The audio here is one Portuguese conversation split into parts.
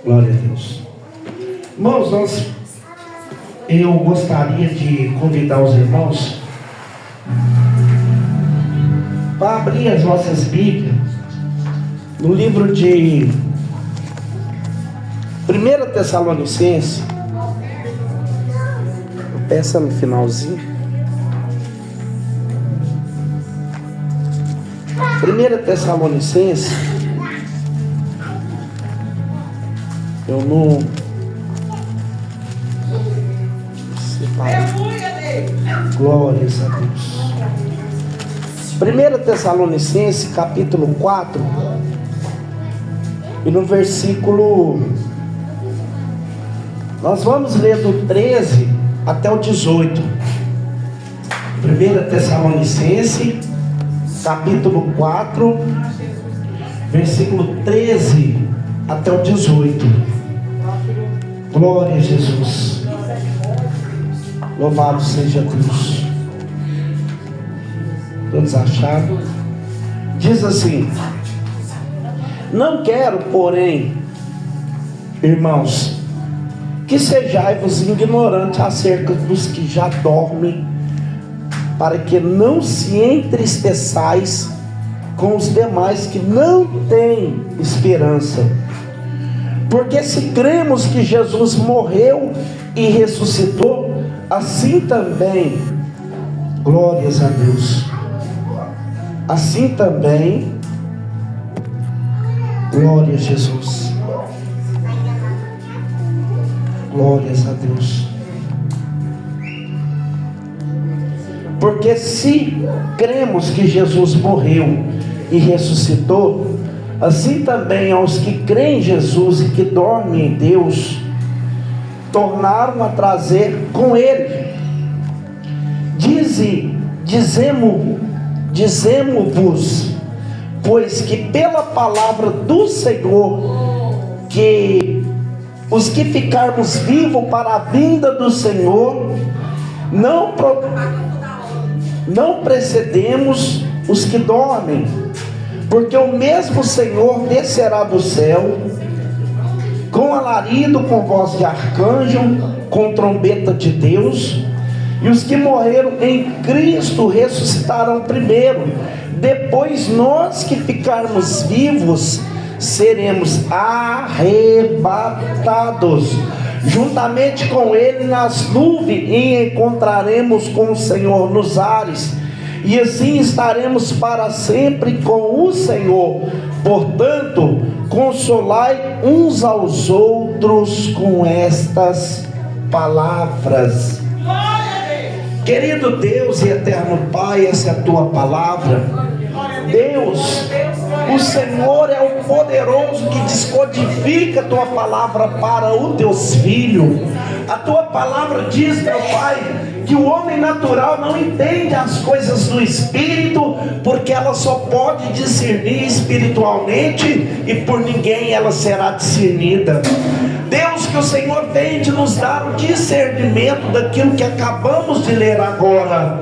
Glória a Deus. Irmãos, eu gostaria de convidar os irmãos para abrir as nossas Bíblias no livro de 1 Tessalonicenses. Peça no finalzinho. 1 Tessalonicenses. Eu não glórias a Deus. 1 Tessalonicenses capítulo 4 e no versículo, nós vamos ler do 13 até o 18. 1 Tessalonicenses capítulo 4 versículo 13 até o 18. Glória a Jesus. Louvado seja Deus. Todos acharam? Diz assim: não quero, porém, irmãos, que sejais-vos ignorantes acerca dos que já dormem, para que não se entristeçais com os demais que não têm esperança. Porque se cremos que Jesus morreu e ressuscitou, assim também, glórias a Deus, assim também, glória a Jesus, glórias a Deus. Porque se cremos que Jesus morreu e ressuscitou, assim também aos que creem em Jesus e que dormem em Deus, tornaram a trazer com Ele. Dizemo-vos, pois que pela palavra do Senhor, que os que ficarmos vivos para a vinda do Senhor, não precedemos os que dormem. Porque o mesmo Senhor descerá do céu, com alarido, com voz de arcanjo, com trombeta de Deus, e os que morreram em Cristo ressuscitarão primeiro. Depois nós que ficarmos vivos, seremos arrebatados juntamente com Ele nas nuvens, e encontraremos com o Senhor nos ares. E assim estaremos para sempre com o Senhor. Portanto, consolai uns aos outros com estas palavras. Querido Deus e eterno Pai, essa é a tua palavra. Deus, o Senhor é o poderoso que descodifica a tua palavra para os teus filhos. A tua palavra diz, meu Pai, que o homem natural não entende as coisas do Espírito, porque ela só pode discernir espiritualmente, e por ninguém ela será discernida. Deus, que o Senhor vem de nos dar o discernimento daquilo que acabamos de ler agora.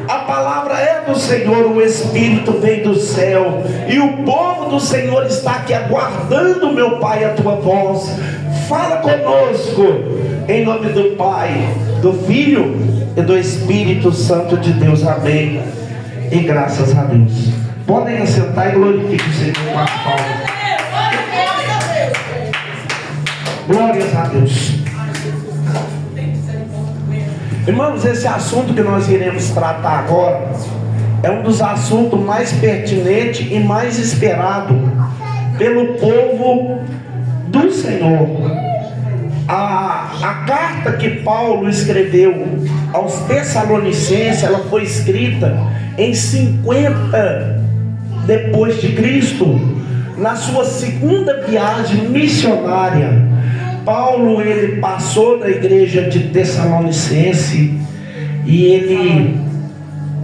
A palavra é do Senhor, o Espírito vem do céu, e o povo do Senhor está aqui aguardando, meu Pai, a tua voz. Fala conosco, em nome do Pai, do Filho e do Espírito Santo de Deus. Amém. E graças a Deus. Podem assentar e glorifiquem o Senhor com as palmas. Glórias a Deus. Irmãos, esse assunto que nós iremos tratar agora é um dos assuntos mais pertinentes e mais esperado pelo povo do Senhor. A carta que Paulo escreveu aos Tessalonicenses, ela foi escrita em 50 depois de Cristo, na sua segunda viagem missionária. Paulo, ele passou na igreja de Tessalonicenses, e ele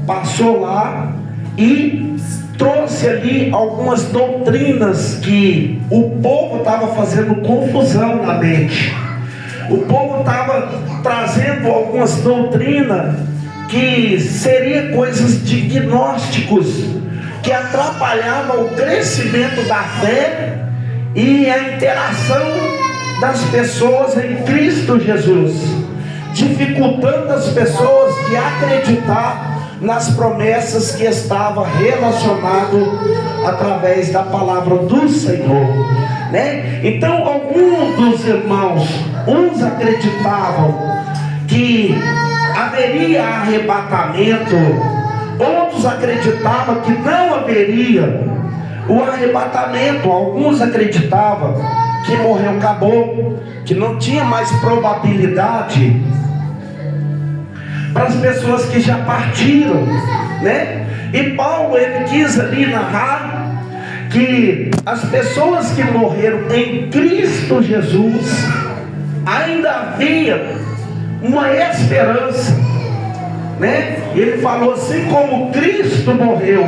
passou lá e trouxe ali algumas doutrinas que o povo estava fazendo confusão na mente. O povo estava trazendo algumas doutrinas que seriam coisas de gnósticos, que atrapalhavam o crescimento da fé e a interação das pessoas em Cristo Jesus, dificultando as pessoas de acreditar nas promessas que estava relacionado através da palavra do Senhor, né? Então alguns dos irmãos, uns acreditavam que haveria arrebatamento, outros acreditavam que não haveria o arrebatamento. Alguns acreditavam que morreu, acabou, que não tinha mais probabilidade para as pessoas que já partiram, né? E Paulo, ele quis ali narrar que as pessoas que morreram em Cristo Jesus ainda havia uma esperança, né? Ele falou assim: como Cristo morreu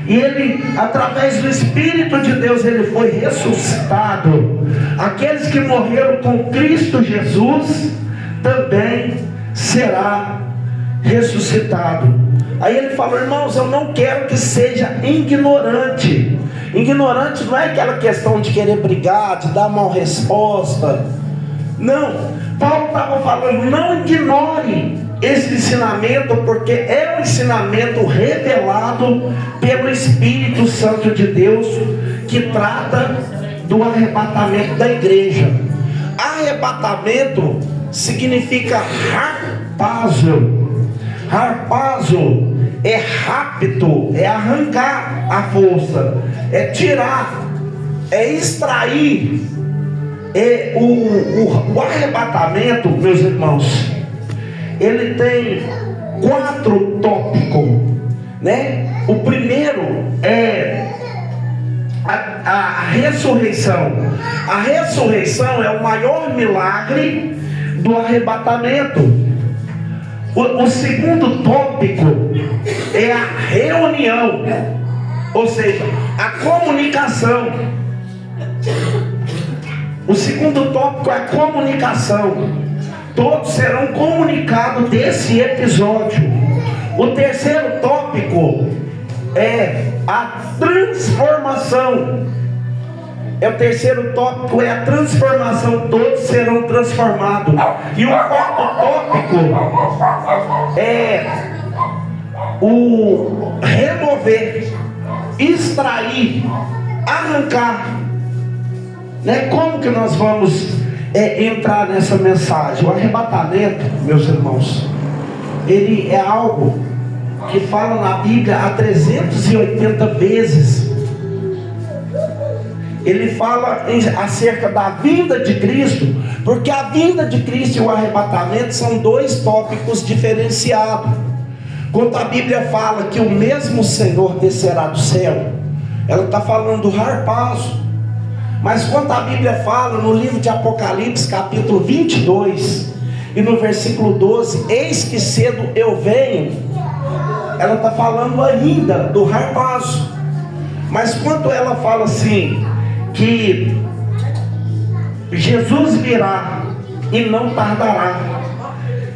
e ele, através do Espírito de Deus, ele foi ressuscitado, aqueles que morreram com Cristo Jesus também será ressuscitado. Aí ele falou: irmãos, eu não quero que seja ignorante. Ignorante não é aquela questão de querer brigar, de dar mal resposta. Não, Paulo estava falando: não ignore esse ensinamento, porque é um ensinamento revelado pelo Espírito Santo de Deus, que trata do arrebatamento da igreja. Arrebatamento significa harpazo. Harpazo é rapto, é arrancar a força, é tirar, é extrair. O arrebatamento, meus irmãos, ele tem 4 tópicos, né? O primeiro é a ressurreição. A ressurreição é o maior milagre do arrebatamento. O segundo tópico é a reunião, ou seja, a comunicação. O segundo tópico é a comunicação. Todos serão comunicados desse episódio. O terceiro tópico é a transformação. O terceiro tópico é a transformação. Todos serão transformados. E o quarto tópico é o remover, extrair, arrancar, né? Como que nós vamos entrar nessa mensagem? O arrebatamento, meus irmãos, ele é algo que fala na Bíblia há 380 vezes. Ele fala acerca da vinda de Cristo, porque a vinda de Cristo e o arrebatamento são 2 tópicos diferenciados. Quando a Bíblia fala que o mesmo Senhor descerá do céu, ela está falando do harpazo. Mas quando a Bíblia fala no livro de Apocalipse, capítulo 22, e no versículo 12, eis que cedo eu venho, ela está falando ainda do harpazo. Mas quando ela fala assim, que Jesus virá e não tardará,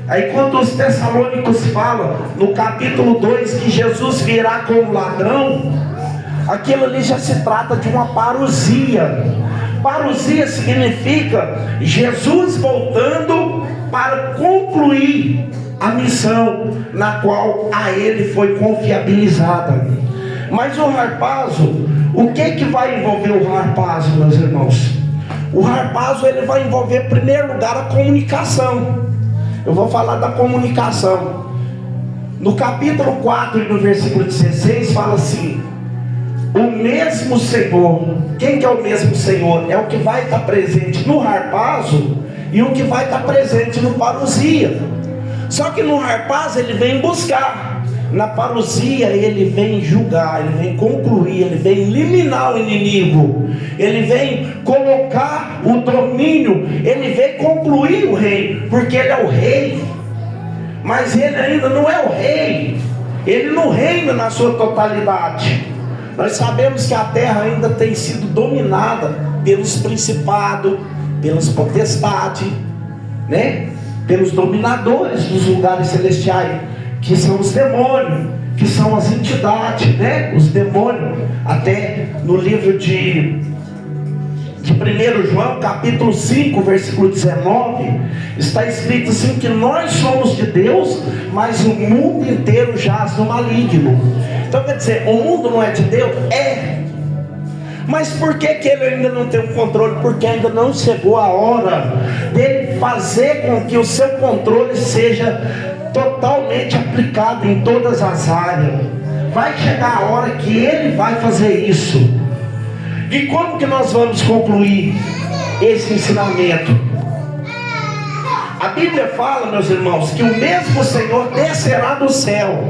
aí quando os Tessalônicos falam no capítulo 2 que Jesus virá como ladrão, aquilo ali já se trata de uma parousia. Parousia significa Jesus voltando para concluir a missão na qual a ele foi confiabilizada. Mas o harpazo, o que vai envolver o harpazo, meus irmãos? O harpazo, ele vai envolver, em primeiro lugar, a comunicação. Eu vou falar da comunicação. No capítulo 4 e no versículo 16 fala assim: o mesmo Senhor. Quem que é o mesmo Senhor? É o que vai estar presente no harpazo e o que vai estar presente no parousia. Só que no harpazo ele vem buscar, na parousia ele vem julgar, ele vem concluir, ele vem eliminar o inimigo, ele vem colocar o domínio, ele vem concluir o rei, porque ele é o rei, mas ele ainda não é o rei, ele não reina na sua totalidade. Nós sabemos que a terra ainda tem sido dominada pelos principados, pelas potestades, né? Pelos dominadores dos lugares celestiais, que são os demônios, que são as entidades, né? Os demônios. Até no livro de de 1 João capítulo 5, versículo 19, está escrito assim, que nós somos de Deus, mas o mundo inteiro jaz no maligno. Então quer dizer, o mundo não é de Deus? É. Mas por que ele ainda não tem o controle? Porque ainda não chegou a hora dele fazer com que o seu controle seja totalmente aplicado em todas as áreas. Vai chegar a hora que ele vai fazer isso. E como que nós vamos concluir esse ensinamento? A Bíblia fala, meus irmãos, que o mesmo Senhor descerá do céu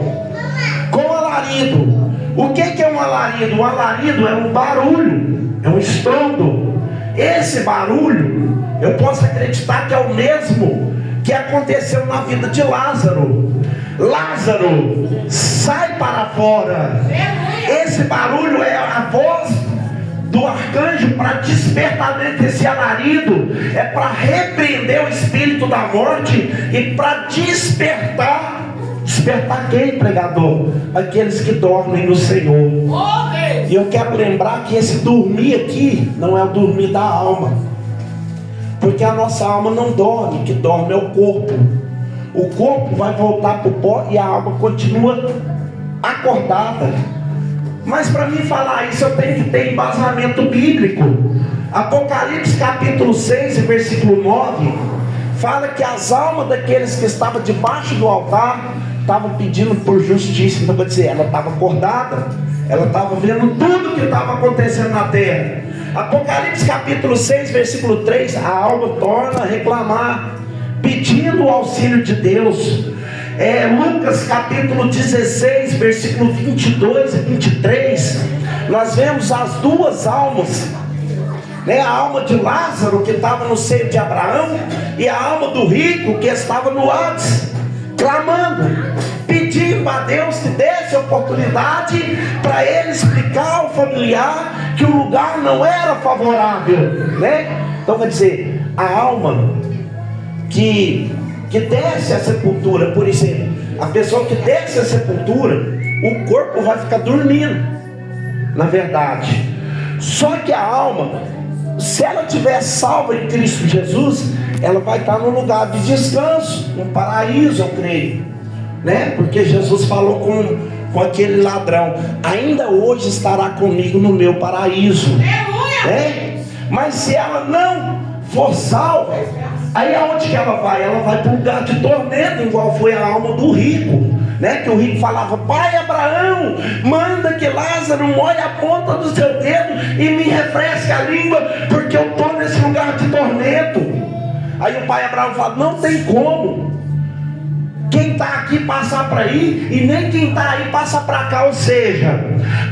com alarido. O que é um alarido? Um alarido é um barulho, é um estrondo. Esse barulho, eu posso acreditar que é o mesmo que aconteceu na vida de Lázaro. Lázaro, sai para fora. Esse barulho é a voz do arcanjo para despertar dentro desse alarido, é para repreender o espírito da morte e para despertar quem, pregador? Aqueles que dormem no Senhor. E eu quero lembrar que esse dormir aqui não é o dormir da alma, porque a nossa alma não dorme, que dorme é o corpo. O corpo vai voltar para o pó e a alma continua acordada. Mas para mim falar isso eu tenho que ter embasamento bíblico. Apocalipse capítulo 6 versículo 9 fala que as almas daqueles que estavam debaixo do altar estavam pedindo por justiça. Então quer dizer, ela estava acordada, ela estava vendo tudo que estava acontecendo na terra. Apocalipse capítulo 6 versículo 3, a alma torna a reclamar, pedindo o auxílio de Deus. Lucas capítulo 16 versículo 22 e 23, nós vemos as duas almas, a alma de Lázaro que estava no seio de Abraão e a alma do rico que estava no Hades, clamando, pedindo a Deus que desse oportunidade para ele explicar ao familiar que o lugar não era favorável, Então quer dizer, a alma que desce a sepultura, por exemplo, a pessoa que desce a sepultura, o corpo vai ficar dormindo, na verdade. Só que a alma, se ela estiver salva em Cristo Jesus, ela vai estar no lugar de descanso, no paraíso, eu creio, porque Jesus falou com aquele ladrão: ainda hoje estará comigo no meu paraíso. Mas se ela não for salva, aí aonde que ela vai? Ela vai para um lugar de tormento, igual foi a alma do rico, que o rico falava: pai Abraão, manda que Lázaro molhe a ponta do seu dedo e me refresque a língua, porque eu estou nesse lugar de tormento. Aí o pai Abraão fala: não tem como, quem está aqui passa para aí, e nem quem está aí passa para cá. Ou seja,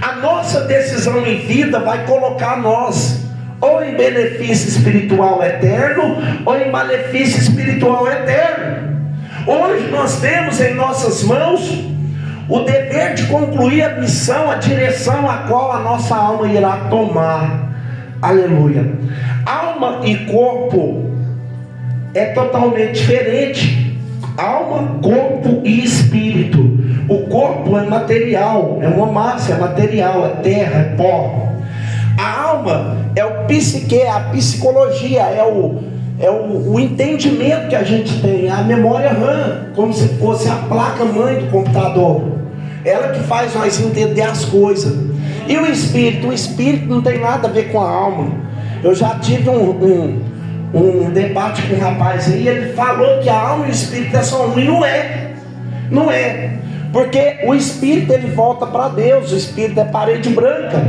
a nossa decisão em vida vai colocar nós ou em benefício espiritual eterno, ou em malefício espiritual eterno. Hoje nós temos em nossas mãos o dever de concluir a missão, a direção a qual a nossa alma irá tomar. Aleluia. Alma e corpo é totalmente diferente. Alma, corpo e espírito. O corpo é material, é uma massa, é material, é terra, é pó. A alma é o psique, é a psicologia, é o entendimento que a gente tem, a memória RAM, como se fosse a placa-mãe do computador. Ela que faz nós entender as coisas. E o espírito não tem nada a ver com a alma. Eu já tive um debate com um rapaz aí, ele falou que a alma e o espírito é só um, e não é, porque o espírito ele volta para Deus, o espírito é parede branca.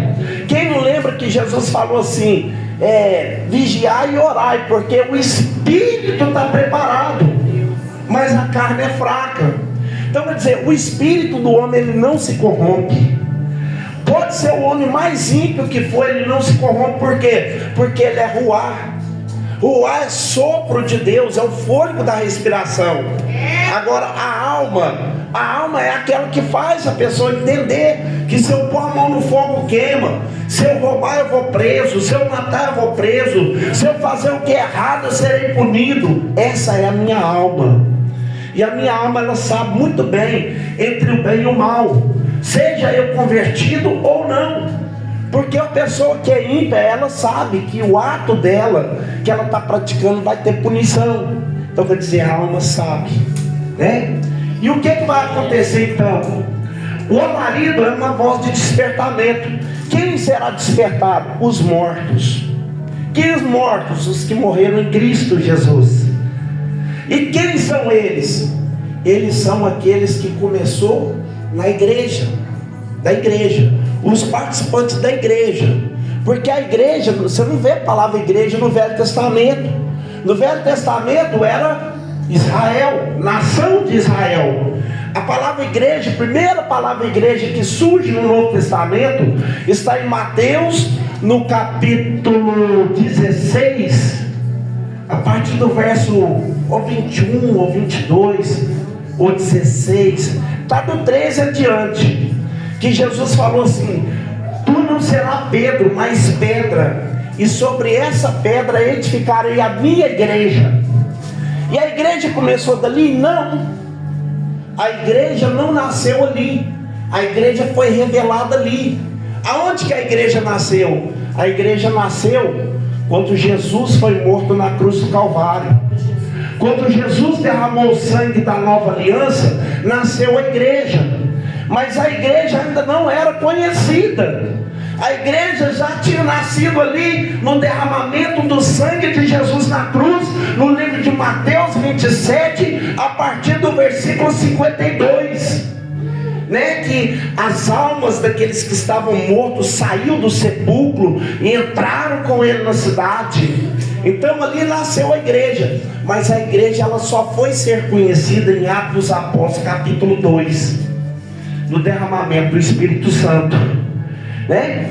Quem não lembra que Jesus falou assim, vigiai e orai, porque o espírito está preparado, mas a carne é fraca. Então quer dizer, o espírito do homem ele não se corrompe. Pode ser o homem mais ímpio que for, ele não se corrompe. Por quê? Porque ele é ruá. Ruá é sopro de Deus, é o fôlego da respiração. Agora a alma é aquela que faz a pessoa entender que se eu pôr a mão no fogo queima, se eu roubar eu vou preso, se eu matar eu vou preso, se eu fazer o que é errado eu serei punido. Essa é a minha alma. E a minha alma ela sabe muito bem entre o bem e o mal, seja eu convertido ou não. Porque a pessoa que é ímpia, ela sabe que o ato dela, que ela está praticando, vai ter punição. Então quer dizer, a alma sabe, né? E o que vai acontecer então? O alarido é uma voz de despertamento. Quem será despertado? Os mortos. Quem os mortos? Os que morreram em Cristo Jesus. E quem são eles? Eles são aqueles que começou na igreja, da igreja, os participantes da igreja. Porque a igreja, você não vê a palavra igreja no Velho Testamento. No Velho Testamento era Israel, nação de Israel. A palavra igreja, a primeira palavra igreja que surge no Novo Testamento está em Mateus, no capítulo 16, a partir do verso ou 21, ou 22, ou 16, está do 13 adiante, que Jesus falou assim: tu não serás Pedro, mas pedra, e sobre essa pedra edificarei a minha igreja. E a igreja começou dali? Não, a igreja não nasceu ali, a igreja foi revelada ali. Aonde que a igreja nasceu? A igreja nasceu quando Jesus foi morto na cruz do Calvário. Quando Jesus derramou o sangue da nova aliança, nasceu a igreja. Mas a igreja ainda não era conhecida. A igreja já tinha nascido ali no derramamento do sangue de Jesus na cruz, no livro de Mateus 27, a partir do versículo 52. Que as almas daqueles que estavam mortos saíram do sepulcro e entraram com ele na cidade. Então ali nasceu a igreja. Mas a igreja ela só foi ser conhecida em Atos dos Apóstolos capítulo 2, no derramamento do Espírito Santo,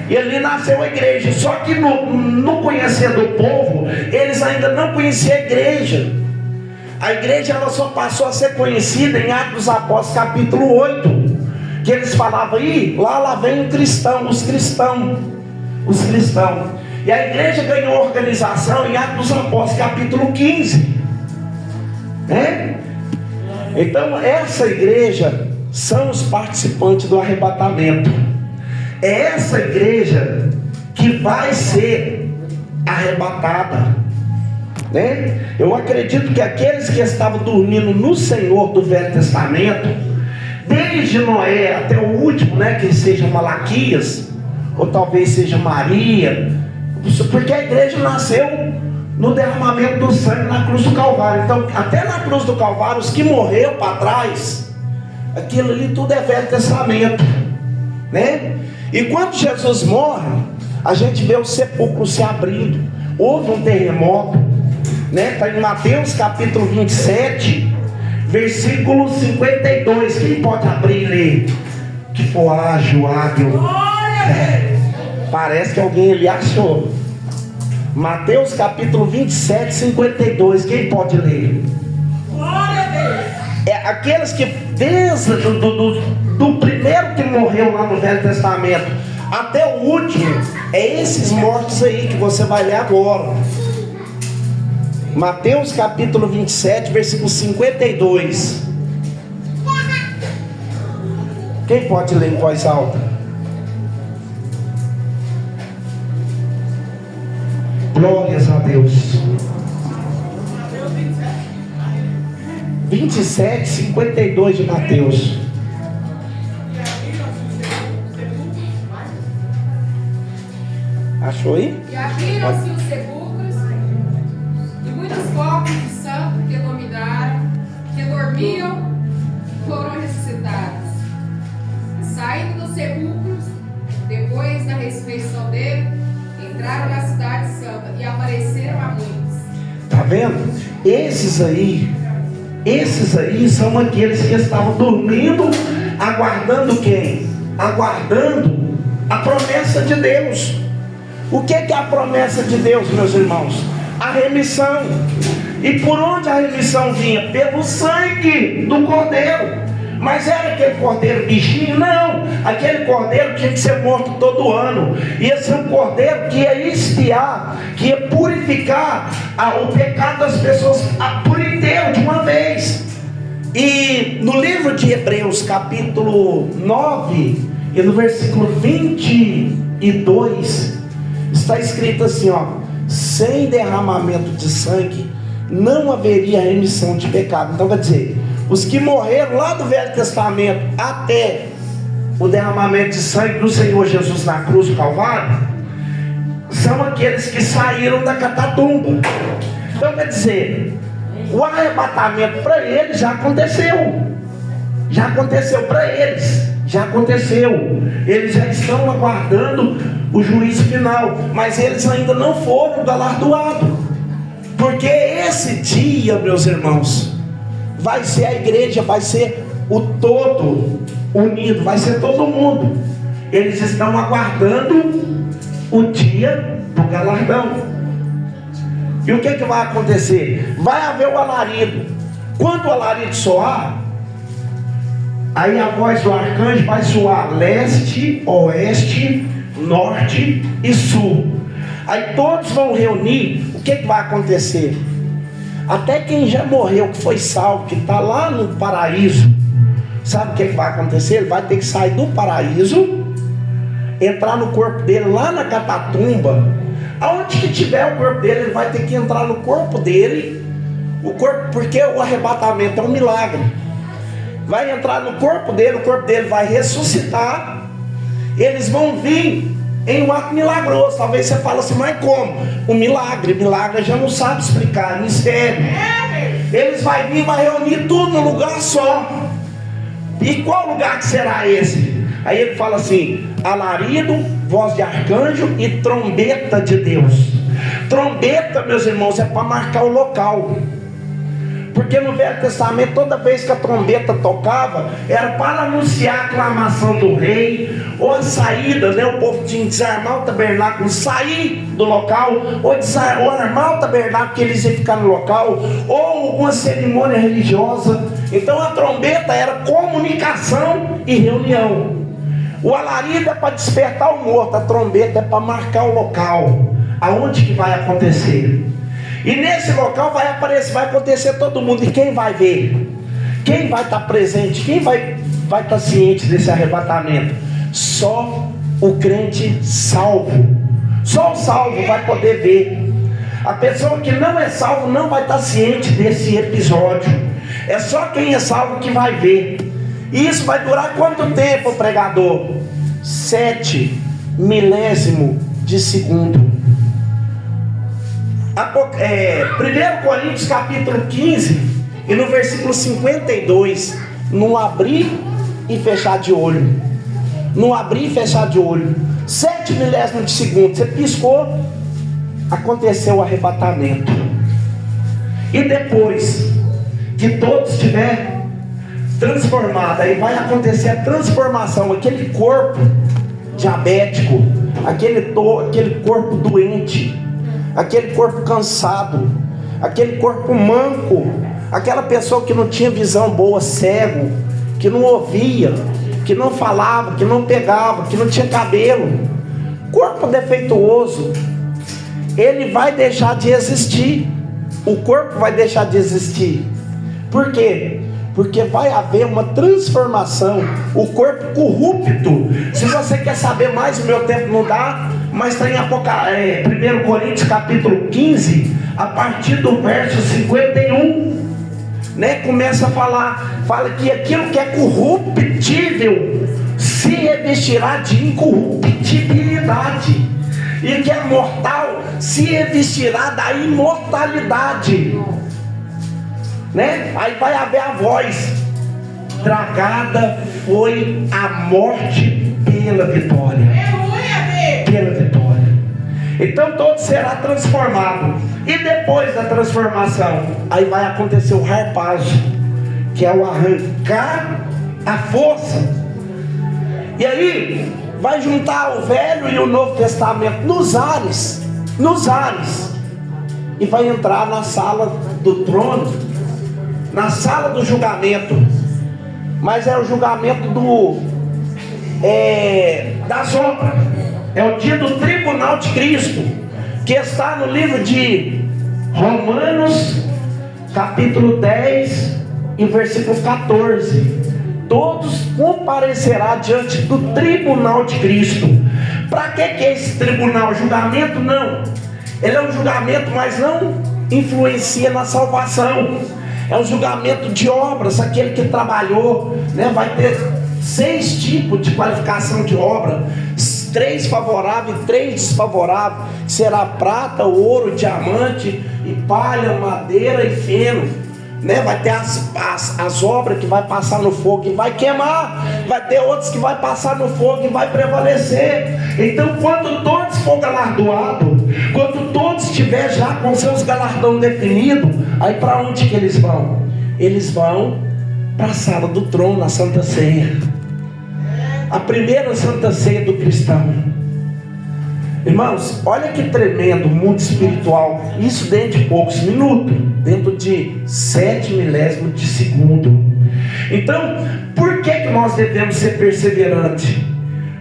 E ali nasceu a igreja. Só que no conhecer do povo, eles ainda não conheciam a igreja. A igreja ela só passou a ser conhecida em Atos dos Apóstolos capítulo 8, que eles falavam aí, lá vem o cristão, os cristãos. E a igreja ganhou organização em Atos dos Apóstolos capítulo 15, Então essa igreja são os participantes do arrebatamento. É essa igreja que vai ser arrebatada, Eu acredito que aqueles que estavam dormindo no Senhor do Velho Testamento, desde Noé até o último, que seja Malaquias, ou talvez seja Maria, porque a igreja nasceu no derramamento do sangue na cruz do Calvário. Então até na cruz do Calvário, os que morreram para trás, aquilo ali tudo é Velho Testamento, E quando Jesus morre, a gente vê o sepulcro se abrindo. Houve um terremoto, Está em Mateus capítulo 27, versículo 52. Quem pode abrir e ler? Que for ágil, hábil. Parece que alguém ali achou. Mateus capítulo 27, 52. Quem pode ler? É aqueles que desde do primeiro que morreu lá no Velho Testamento até o último, é esses mortos aí que você vai ler agora. Mateus capítulo 27, versículo 52. Quem pode ler em voz alta? Glórias a Deus. 27, 52 de Mateus. Achou aí? E abriram-se os sepulcros, e muitos corpos de santos que dominaram, que dormiam, foram ressuscitados. E saindo dos sepulcros, depois da ressurreição dele, entraram na cidade santa e apareceram a muitos. Tá vendo? Esses aí são aqueles que estavam dormindo, aguardando quem? Aguardando a promessa de Deus. O que é a promessa de Deus, meus irmãos? A remissão. E por onde a remissão vinha? Pelo sangue do Cordeiro. Mas era aquele cordeiro bichinho? Não, aquele cordeiro tinha que ser morto todo ano. Ia ser um cordeiro que ia expiar, que ia purificar o pecado das pessoas por inteiro, de uma vez. E no livro de Hebreus capítulo 9, e no versículo 20 e 2, está escrito assim, ó: sem derramamento de sangue não haveria remissão de pecado. Então quer dizer, os que morreram lá do Velho Testamento até o derramamento de sangue do Senhor Jesus na cruz do Calvário, são aqueles que saíram da catatumba. Então quer dizer, o arrebatamento para eles já aconteceu. Já aconteceu para eles. Já aconteceu. Eles já estão aguardando o juízo final, mas eles ainda não foram galardoados. Porque esse dia, meus irmãos, vai ser a igreja, vai ser o todo unido, vai ser todo mundo. Eles estão aguardando o dia do galardão. E o que vai acontecer? Vai haver o alarido. Quando o alarido soar, aí a voz do arcanjo vai soar leste, oeste, norte e sul. Aí todos vão reunir. O que vai acontecer? Até quem já morreu, que foi salvo, que está lá no paraíso, sabe o que vai acontecer? Ele vai ter que sair do paraíso, entrar no corpo dele lá na catatumba. Aonde que tiver o corpo dele, ele vai ter que entrar no corpo dele. O corpo, porque o arrebatamento é um milagre. Vai entrar no corpo dele, o corpo dele vai ressuscitar. Eles vão vir em um ato milagroso. Talvez você fale assim, mas como? O milagre já não sabe explicar, é mistério. Eles vão vir e vai reunir tudo num lugar só. E qual lugar que será esse? Aí ele fala assim: alarido, voz de arcanjo e trombeta de Deus. Trombeta, meus irmãos, é para marcar o local. Porque no Velho Testamento, toda vez que a trombeta tocava, era para anunciar a aclamação do rei, ou a saída, né? O povo tinha que desarmar o tabernáculo, sair do local, ou armar o tabernáculo, que eles iam ficar no local, ou alguma cerimônia religiosa. Então a trombeta era comunicação e reunião. O alarido é para despertar o morto, a trombeta é para marcar o local, aonde que vai acontecer. E nesse local vai acontecer todo mundo. E quem vai ver? Quem vai estar presente? Quem vai estar ciente desse arrebatamento? Só o crente salvo. Só o salvo vai poder ver. A pessoa que não é salvo não vai estar ciente desse episódio. É só quem é salvo que vai ver. E isso vai durar quanto tempo, pregador? 7 milésimos de segundo. 1 Coríntios capítulo 15 e no versículo 52, no abrir e fechar de olho. No abrir e fechar de olho, 7 milésimos de segundo. Você piscou, aconteceu o arrebatamento. E depois que todos estiver transformado, aí vai acontecer a transformação. Aquele corpo diabético, aquele corpo doente, aquele corpo cansado, aquele corpo manco, aquela pessoa que não tinha visão boa, cego, que não ouvia, que não falava, que não pegava, que não tinha cabelo, corpo defeituoso, ele vai deixar de existir. O corpo vai deixar de existir. Por quê? Porque vai haver uma transformação. O corpo corrupto. Se você quer saber mais, o meu tempo não dá, mas está em 1 Coríntios capítulo 15, a partir do verso 51, né? Começa a fala que aquilo que é corruptível se revestirá de incorruptibilidade, e que é mortal se revestirá da imortalidade, né? Aí vai haver a voz: tragada foi a morte pela vitória. Pela vitória. Então todo será transformado. E depois da transformação, aí vai acontecer o harpazo, que é o arrancar a força. E aí vai juntar o Velho e o Novo Testamento nos ares, e vai entrar na sala do trono, na sala do julgamento. Mas é o julgamento das obras. É o dia do tribunal de Cristo, que está no livro de Romanos capítulo 10 e versículo 14. Todos comparecerão diante do tribunal de Cristo, Para que é esse tribunal? Julgamento? Não. Ele é um julgamento, mas não influencia na salvação. É um julgamento de obras. Aquele que trabalhou, né, vai ter 6 tipos de qualificação de obra: 3 favoráveis, 3 desfavoráveis. Será prata, ouro, diamante, e palha, madeira e feno, né? Vai ter as obras que vai passar no fogo e vai queimar. Vai ter outras que vai passar no fogo e vai prevalecer. Então, quando todos for galardoados, quando todos estiver já com seus galardão definidos, aí para onde que eles vão? Eles vão para a sala do trono, a Santa Ceia. A primeira Santa Ceia do cristão. Irmãos, olha que tremendo o mundo espiritual. Isso dentro de poucos minutos, dentro de 7 milésimos de segundo. Então, por que nós devemos ser perseverantes?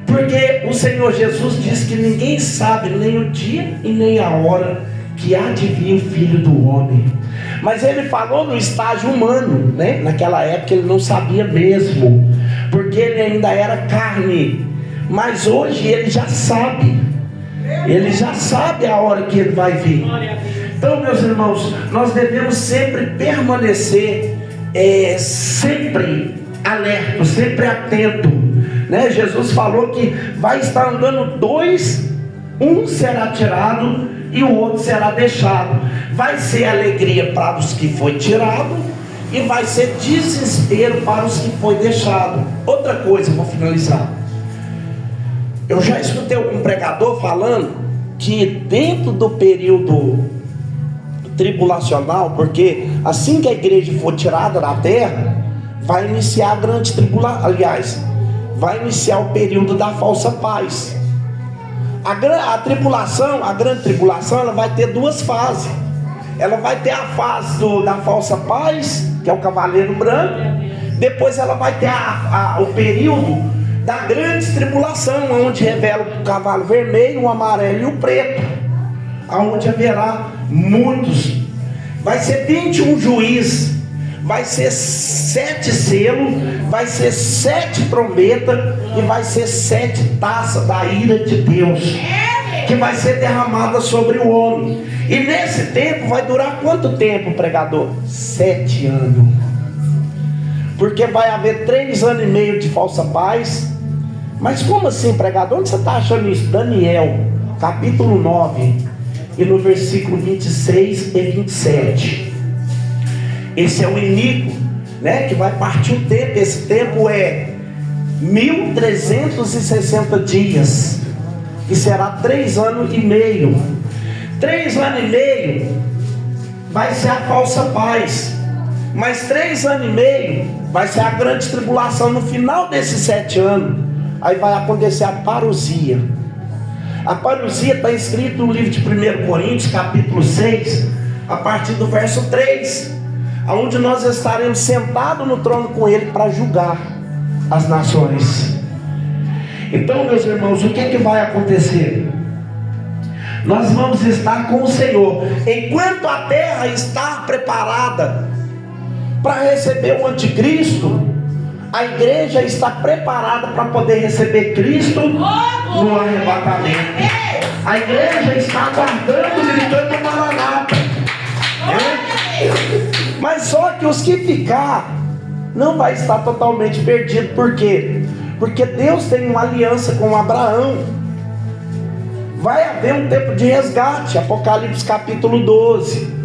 Porque o Senhor Jesus diz que ninguém sabe nem o dia e nem a hora que há de vir o Filho do Homem. Mas ele falou no estágio humano, né? Naquela época ele não sabia mesmo, porque ele ainda era carne. Mas hoje ele já sabe. Ele já sabe a hora que ele vai vir. Então, meus irmãos, nós devemos sempre permanecer sempre alerta, sempre atento, né? Jesus falou que vai estar andando 2, um será tirado e o outro será deixado. Vai ser alegria para os que foi tirado e vai ser desespero para os que foi deixado. Outra coisa, vou finalizar. Eu já escutei algum pregador falando que dentro do período tribulacional, porque assim que a igreja for tirada da terra, vai iniciar a grande tribulação. Aliás, vai iniciar o período da falsa paz. A tribulação, a grande tribulação, ela vai ter 2 fases. Ela vai ter a fase da falsa paz, que é o cavaleiro branco. Depois ela vai ter o período da grande tribulação, onde revela o cavalo vermelho, o amarelo e o preto, aonde haverá muitos. Vai ser 21 juízes, vai ser 7 selos, vai ser 7 trombetas e vai ser 7 taças da ira de Deus, que vai ser derramada sobre o homem. E nesse tempo vai durar quanto tempo, pregador? 7 anos. Porque vai haver 3 anos e meio de falsa paz. Mas como assim, pregador? Onde você está achando isso? Daniel, capítulo 9, e no versículo 26 e 27. Esse é o iníquo, né, que vai partir o tempo. Esse tempo é 1360 dias, que será 3 anos e meio. 3 anos e meio vai ser a falsa paz. Mas 3 anos e meio vai ser a grande tribulação. No final desses 7 anos, aí vai acontecer a parousia. A parousia está escrito no livro de 1 Coríntios, capítulo 6, a partir do verso 3, onde nós estaremos sentados no trono com Ele para julgar as nações. Então, meus irmãos, o que vai acontecer? Nós vamos estar com o Senhor. Enquanto a terra está preparada para receber o anticristo, a igreja está preparada para poder receber Cristo no arrebatamento. A igreja está aguardando, gritando Maranata. Mas só que os que ficar não vai estar totalmente perdido. Por quê? Porque Deus tem uma aliança com Abraão. Vai haver um tempo de resgate. Apocalipse capítulo 12.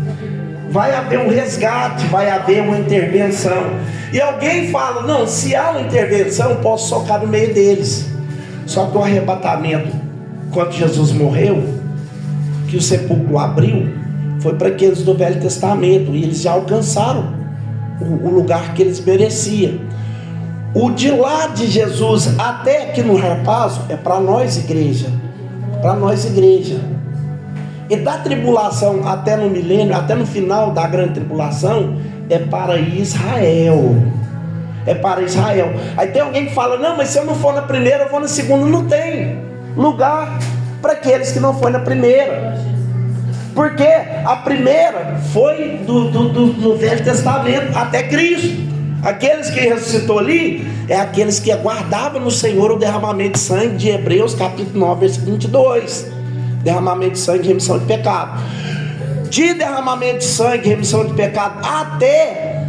Vai haver um resgate, vai haver uma intervenção. E alguém fala, não, se há uma intervenção, eu posso socar no meio deles. Só que o arrebatamento, quando Jesus morreu, que o sepulcro abriu, foi para aqueles do Velho Testamento, e eles já alcançaram o lugar que eles mereciam. O de lá de Jesus até aqui no Rapazo é para nós igreja. Para nós igreja. E da tribulação até no milênio, até no final da grande tribulação, é para Israel. É para Israel. Aí tem alguém que fala, não, mas se eu não for na primeira, eu vou na segunda. Não tem lugar para aqueles que não foi na primeira. Porque a primeira foi do Velho Testamento até Cristo. Aqueles que ressuscitou ali é aqueles que aguardavam no Senhor o derramamento de sangue de Hebreus capítulo 9, versículo 22. Derramamento de sangue e remissão de pecado. De derramamento de sangue e remissão de pecado até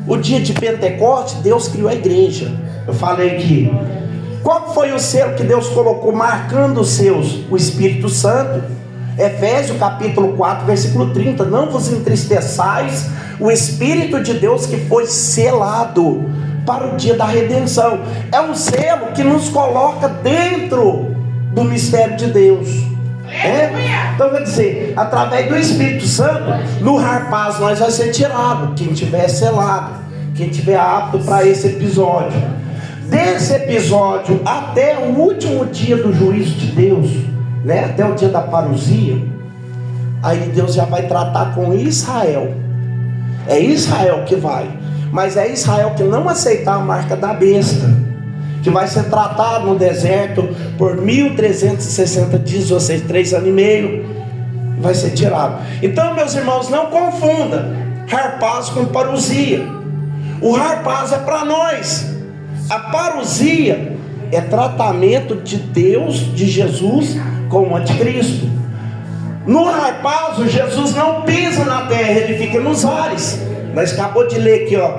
o dia de Pentecostes, Deus criou a igreja. Eu falei aqui. Qual foi o selo que Deus colocou marcando os seus? O Espírito Santo. Efésios capítulo 4, versículo 30. Não vos entristeçais, o Espírito de Deus que foi selado para o dia da redenção. É um selo que nos coloca dentro do mistério de Deus. Então quer dizer, através do Espírito Santo, no harpaz nós vai ser tirado. Quem tiver selado, quem tiver apto para esse episódio. Desse episódio até o último dia do juízo de Deus, né? Até o dia da parousia, aí Deus já vai tratar com Israel. É Israel que vai, mas é Israel que não aceitar a marca da besta, que vai ser tratado no deserto por 1360 dias, ou seja, 3 anos e meio, vai ser tirado. Então, meus irmãos, não confunda harpaz com parousia. O harpaz é para nós. A parousia é tratamento de Deus, de Jesus com o anticristo. No harpaz, o Jesus não pisa na terra, ele fica nos ares. Nós acabou de ler aqui, ó.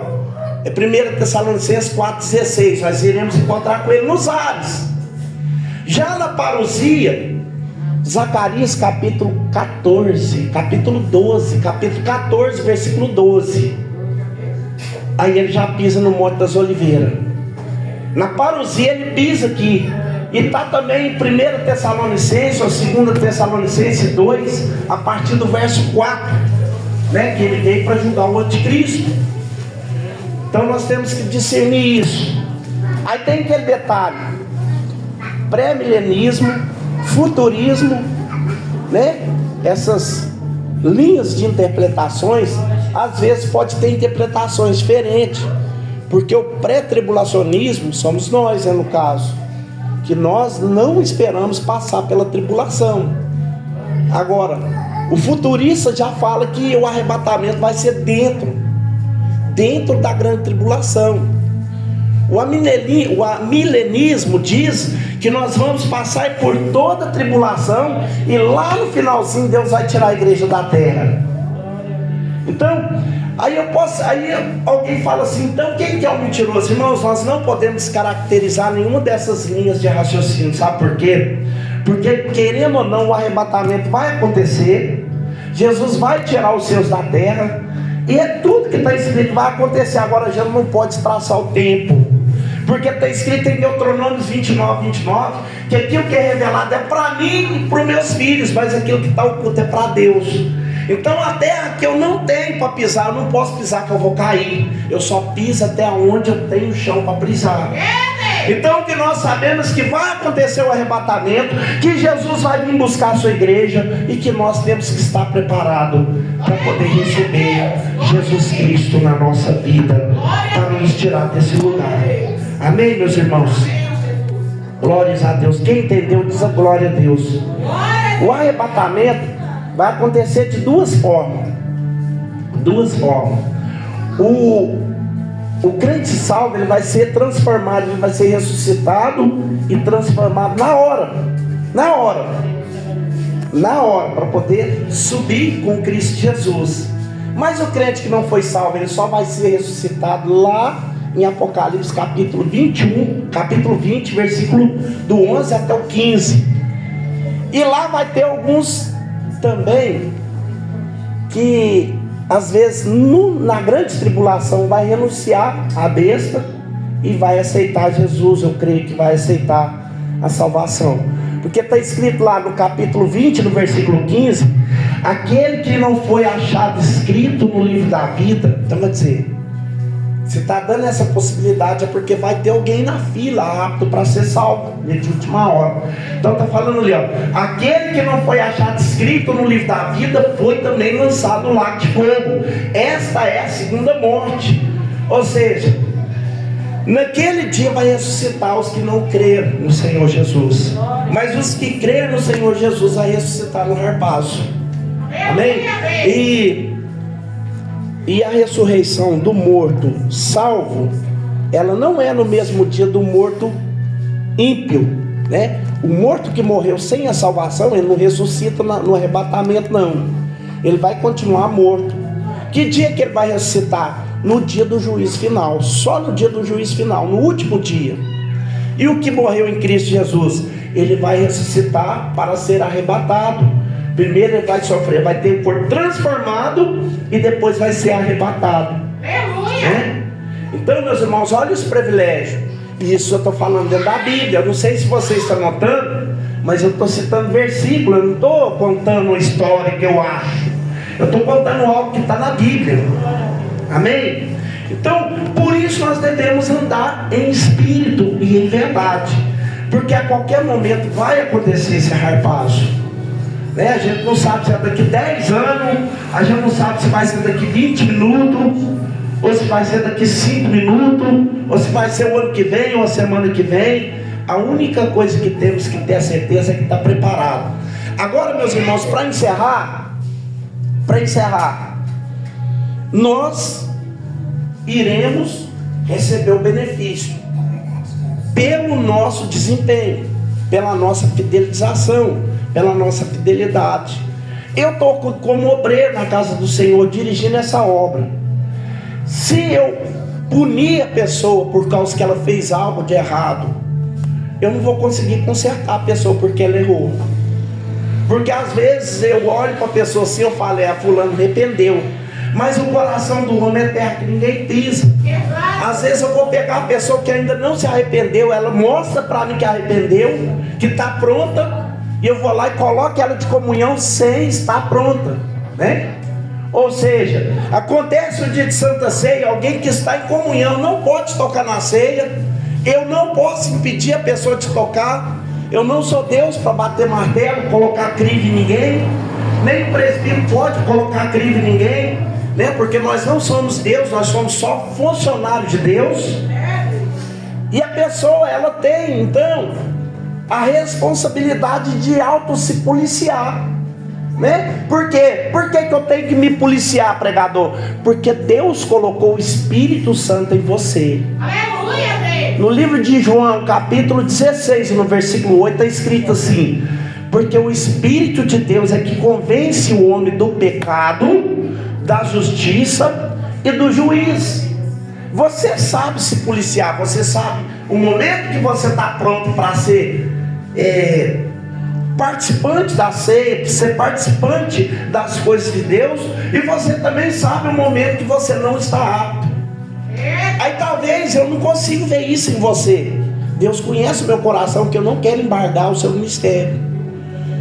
É 1 Tessalonicenses 4,16. Nós iremos encontrar com ele nos ares. Já na parousia, Zacarias capítulo 14, capítulo 12, capítulo 14, versículo 12. Aí ele já pisa no Monte das Oliveiras. Na parousia ele pisa aqui. E está também em 1 Tessalonicenses ou 2 Tessalonicenses 2, a partir do verso 4, né, que ele veio para julgar o anticristo. Então nós temos que discernir isso. Aí tem aquele detalhe: pré-milenismo, futurismo, né? Essas linhas de interpretações, às vezes pode ter interpretações diferentes. Porque o pré-tribulacionismo somos nós, no caso, que nós não esperamos passar pela tribulação. Agora, o futurista já fala que o arrebatamento vai ser dentro da grande tribulação. O milenismo diz que nós vamos passar por toda a tribulação e lá no finalzinho Deus vai tirar a igreja da terra. Então, aí alguém fala assim: então quem que é o mentiroso? Irmãos, nós não podemos caracterizar nenhuma dessas linhas de raciocínio. Sabe por quê? Porque querendo ou não, o arrebatamento vai acontecer, Jesus vai tirar os seus da terra, e é tudo que está escrito vai acontecer. Agora a gente não pode traçar o tempo, porque está escrito em Deuteronômio 29, que aquilo que é revelado é para mim e para os meus filhos, mas aquilo que está oculto é para Deus. Então a terra que eu não tenho para pisar, eu não posso pisar que eu vou cair. Eu só piso até onde eu tenho chão para pisar. Então que nós sabemos que vai acontecer o arrebatamento, que Jesus vai vir buscar a sua igreja, e que nós temos que estar preparados para poder receber Jesus Cristo na nossa vida, para nos tirar desse lugar. Amém, meus irmãos? Glórias a Deus. Quem entendeu diz a glória a Deus. O arrebatamento vai acontecer de duas formas. O crente salvo, ele vai ser transformado, ele vai ser ressuscitado e transformado na hora, para poder subir com Cristo Jesus. Mas o crente que não foi salvo, ele só vai ser ressuscitado lá em Apocalipse capítulo 20, versículo do 11 até o 15. E lá vai ter alguns também que às vezes na grande tribulação vai renunciar à besta e vai aceitar Jesus. Eu creio que vai aceitar a salvação, porque está escrito lá no capítulo 20, no versículo 15: aquele que não foi achado escrito no livro da vida. Então quer dizer, se está dando essa possibilidade é porque vai ter alguém na fila apto para ser salvo de última hora. Então está falando ali, ó: aquele que não foi achado escrito no livro da vida foi também lançado no lago de fogo. Esta é a segunda morte. Ou seja, naquele dia vai ressuscitar os que não creram no Senhor Jesus, mas os que creram no Senhor Jesus vai ressuscitar no harpazo. Amém? E E a ressurreição do morto salvo, ela não é no mesmo dia do morto ímpio, né? O morto que morreu sem a salvação, ele não ressuscita no arrebatamento, não. Ele vai continuar morto. Que dia que ele vai ressuscitar? No dia do juízo final. Só no dia do juízo final, no último dia. E o que morreu em Cristo Jesus? Ele vai ressuscitar para ser arrebatado. Primeiro ele vai sofrer, vai ter o corpo transformado e depois vai ser arrebatado. Né? Então, meus irmãos, olha os privilégios. Isso eu estou falando dentro da Bíblia. Eu não sei se vocês estão notando, mas eu estou citando versículo. Eu não estou contando uma história que eu acho. Eu estou contando algo que está na Bíblia. Amém? Então, por isso nós devemos andar em espírito e em verdade. Porque a qualquer momento vai acontecer esse arrapazo. Né? A gente não sabe se é daqui 10 anos, a gente não sabe se vai ser daqui 20 minutos, ou se vai ser daqui 5 minutos, ou se vai ser o ano que vem, ou a semana que vem. A única coisa que temos que ter a certeza é que está preparado. Agora, meus irmãos, para encerrar, nós iremos receber o benefício pelo nosso desempenho, pela nossa fidelização, pela nossa fidelidade. Eu estou como obreiro na casa do Senhor, dirigindo essa obra. Se eu punir a pessoa por causa que ela fez algo de errado, eu não vou conseguir consertar a pessoa porque ela errou. Porque às vezes eu olho para a pessoa assim, eu falo, fulano arrependeu, mas o coração do homem é terra que ninguém pisa. Às vezes eu vou pegar a pessoa que ainda não se arrependeu, ela mostra para mim que arrependeu, que está pronta, e eu vou lá e coloco ela de comunhão sem estar pronta, né? Ou seja, acontece o dia de Santa Ceia, alguém que está em comunhão não pode tocar na ceia. Eu não posso impedir a pessoa de tocar. Eu não sou Deus para bater martelo, colocar crivo em ninguém. Nem o presbítero pode colocar crivo em ninguém, né? Porque nós não somos Deus, nós somos só funcionários de Deus. E a pessoa, ela tem então a responsabilidade de se policiar, né? Por quê? Por que eu tenho que me policiar, pregador? Porque Deus colocou o Espírito Santo em você. Aleluia! No livro de João, capítulo 16, no versículo 8, está escrito assim: porque o Espírito de Deus é que convence o homem do pecado, da justiça e do juízo. Você sabe se policiar, você sabe o momento que você está pronto para ser participante da ceia, ser participante das coisas de Deus, e você também sabe o momento que você não está apto. Aí talvez eu não consiga ver isso em você. Deus conhece o meu coração, que eu não quero embargar o seu ministério.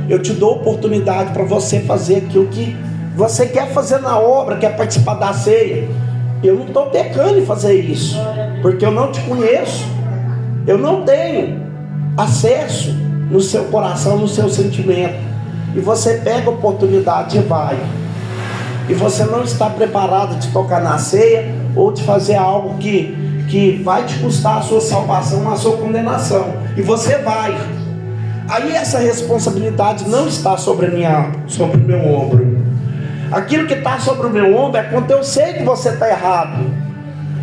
Eu te dou oportunidade para você fazer aquilo que você quer fazer na obra, quer participar da ceia. Eu não estou pecando em fazer isso, porque eu não te conheço. Eu não tenho acesso no seu coração, no seu sentimento. E você pega a oportunidade e vai. E você não está preparado de tocar na ceia ou de fazer algo que vai te custar a sua salvação, a sua condenação. E você vai. Aí essa responsabilidade não está sobre o meu ombro. Aquilo que está sobre o meu ombro é quando eu sei que você está errado,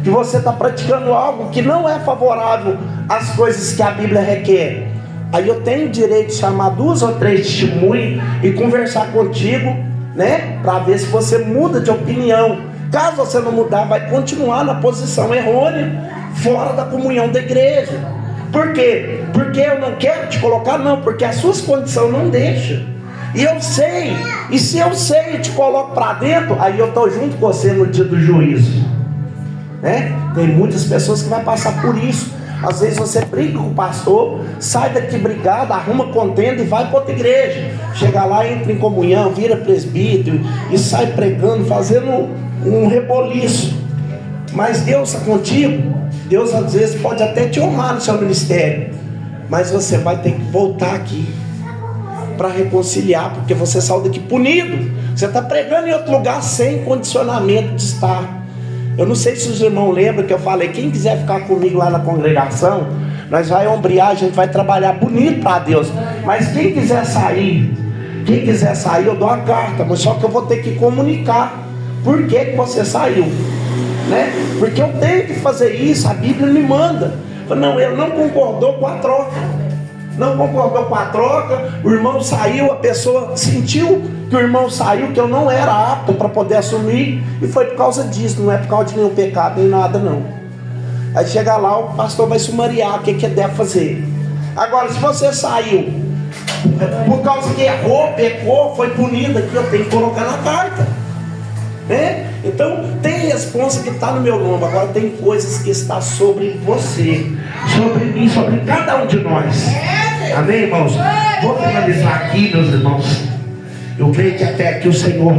que você está praticando algo que não é favorável às coisas que a Bíblia requer. Aí eu tenho o direito de chamar 2 ou 3 testemunhas e conversar contigo, né? Para ver se você muda de opinião. Caso você não mudar, vai continuar na posição errônea, fora da comunhão da igreja. Por quê? Porque eu não quero te colocar, não, porque as suas condições não deixam. E eu sei, e se eu sei e te coloco para dentro, aí eu estou junto com você no dia do juízo, né? Tem muitas pessoas que vão passar por isso. Às vezes você briga com o pastor, sai daqui brigado, arruma contenda e vai para outra igreja. Chega lá, entra em comunhão, vira presbítero e sai pregando, fazendo um reboliço. Mas Deus está contigo. Deus às vezes pode até te honrar no seu ministério, mas você vai ter que voltar aqui para reconciliar, porque você saiu daqui punido. Você está pregando em outro lugar sem condicionamento de estar. Eu não sei se os irmãos lembram que eu falei, quem quiser ficar comigo lá na congregação, nós vai ombrear, a gente vai trabalhar bonito para Deus. Mas quem quiser sair, eu dou a carta, mas só que eu vou ter que comunicar por que você saiu, né? Porque eu tenho que fazer isso, a Bíblia me manda. Não, ele não concordou com a troca. Não concordou com a troca, o irmão saiu, a pessoa sentiu que o irmão saiu, que eu não era apto para poder assumir, e foi por causa disso, não é por causa de nenhum pecado nem nada não. Aí chega lá, o pastor vai sumariar o que deve fazer. Agora, se você saiu por causa que errou, pecou, foi punido, aqui eu tenho que colocar na carta, né? Então tem responsa que está no meu nome. Agora tem coisas que está sobre você, sobre mim, sobre cada um de nós. Amém, irmãos? Vou finalizar aqui, meus irmãos. Eu creio que até aqui o Senhor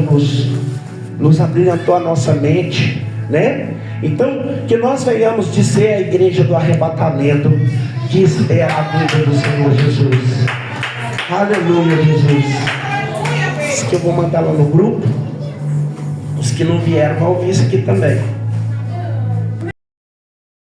nos abrilhantou a nossa mente, né? Então, que nós venhamos dizer a igreja do arrebatamento, que espera a vinda do Senhor Jesus. Aleluia, Jesus. Isso que eu vou mandar lá no grupo. Os que não vieram vão ouvir isso aqui também.